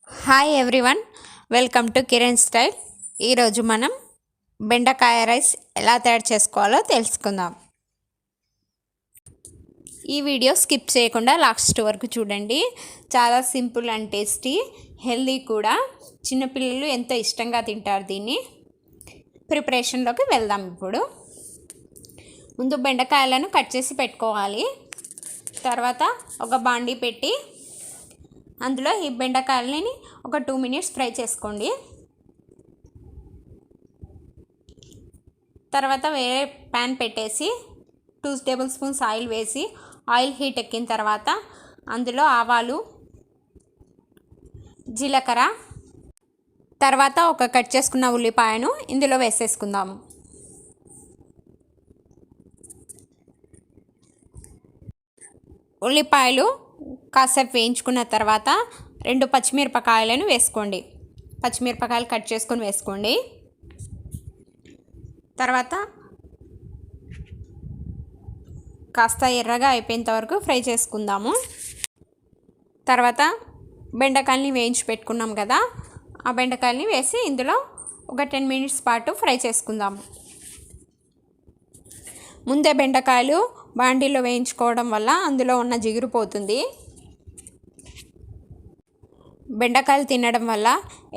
Hi everyone, welcome to Kiran style. ఈరోజు మనం బెండకాయ రైస్ ఎలా తయారు చేసుకోవాలో తెలుసుకుందాం. ఈ వీడియో స్కిప్ చేయకుండా లాస్ట్ వరకు చూడండి. చాలా సింపుల్ అండ్ టేస్టీ, హెల్దీ కూడా. చిన్నపిల్లలు ఎంతో ఇష్టంగా తింటారు దీన్ని. ప్రిపరేషన్లోకి వెళ్దాం. ఇప్పుడు ముందు బెండకాయలను కట్ చేసి పెట్టుకోవాలి. తర్వాత ఒక బాండీ పెట్టి అందులో ఈ బెండకాయలని ఒక 2 minutes ఫ్రై చేసుకోండి. తర్వాత వేరే ప్యాన్ పెట్టేసి 2 tablespoons ఆయిల్ వేసి ఆయిల్ హీట్ ఎక్కిన తర్వాత అందులో ఆవాలు, జీలకర్ర, తర్వాత ఒక కట్ చేసుకున్న ఉల్లిపాయను ఇందులో వేసేసుకుందాము. ఉల్లిపాయలు కాసేపు వేయించుకున్న తర్వాత 2 పచ్చిమిరపకాయలను వేసుకోండి. పచ్చిమిరపకాయలు కట్ చేసుకొని వేసుకోండి. తర్వాత కాస్త ఎర్రగా అయిపోయేంత వరకు ఫ్రై చేసుకుందాము. తర్వాత బెండకాయలని వేయించి పెట్టుకున్నాం కదా, ఆ బెండకాయలని వేసి ఇందులో ఒక 10 minutes పాటు ఫ్రై చేసుకుందాము. ముందే బెండకాయలు బాండీలో వేయించుకోవడం వల్ల అందులో ఉన్న జిగురు పోతుంది. బెండకాయలు తినడం వల్ల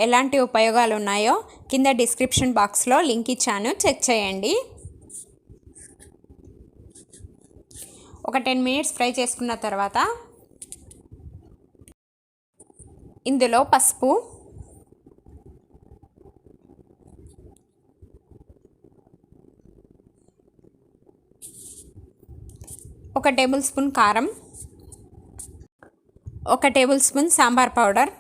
ఎలాంటి ఉపయోగాలు ఉన్నాయో కింద డిస్క్రిప్షన్ బాక్స్లో లింక్ ఇచ్చాను, చెక్ చేయండి. ఒక 10 minutes ఫ్రై చేసుకున్న తర్వాత ఇందులో పసుపు, ఒక టేబుల్ స్పూన్ కారం, ఒక టేబుల్ స్పూన్ సాంబార్ పౌడర్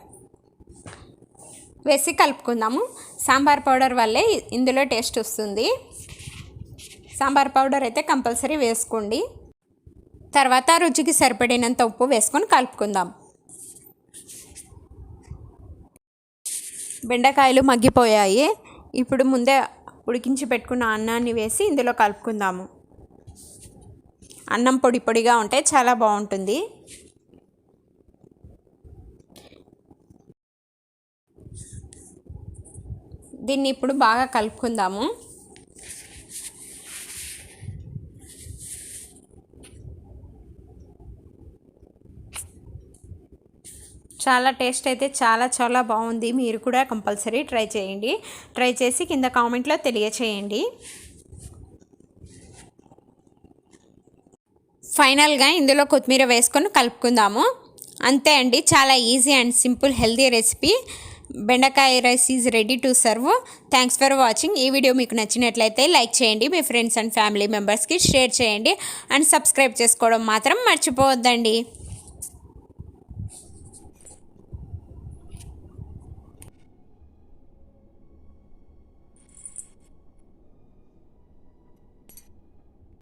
వేసి కలుపుకుందాము. సాంబార్ పౌడర్ వల్లే ఇందులో టేస్ట్ వస్తుంది. సాంబార్ పౌడర్ అయితే కంపల్సరీ వేసుకోండి. తర్వాత రుచికి సరిపడినంత ఉప్పు వేసుకొని కలుపుకుందాం. బెండకాయలు మగ్గిపోయాయి. ఇప్పుడు ముందే ఉడికించి పెట్టుకున్న అన్నాన్ని వేసి ఇందులో కలుపుకుందాము. అన్నం పొడి పొడిగా ఉంటే చాలా బాగుంటుంది. దీన్ని ఇప్పుడు బాగా కలుపుకుందాము. చాలా టేస్ట్ అయితే చాలా బాగుంది. మీరు కూడా కంపల్సరీ ట్రై చేయండి. ట్రై చేసి కింద కామెంట్లో తెలియచేయండి. ఫైనల్గా ఇందులో కొత్తిమీర వేసుకొని కలుపుకుందాము. అంతే అండి, చాలా easy and simple healthy recipe. Bendakaya rice is ready to serve. Thanks for watching. ఈ వీడియో మీకు నచ్చినట్లయితే లైక్ చేయండి, మీ ఫ్రెండ్స్ అండ్ ఫ్యామిలీ మెంబర్స్కి షేర్ చేయండి, అండ్ సబ్స్క్రైబ్ చేసుకోవడం మాత్రం మర్చిపోవద్దండి.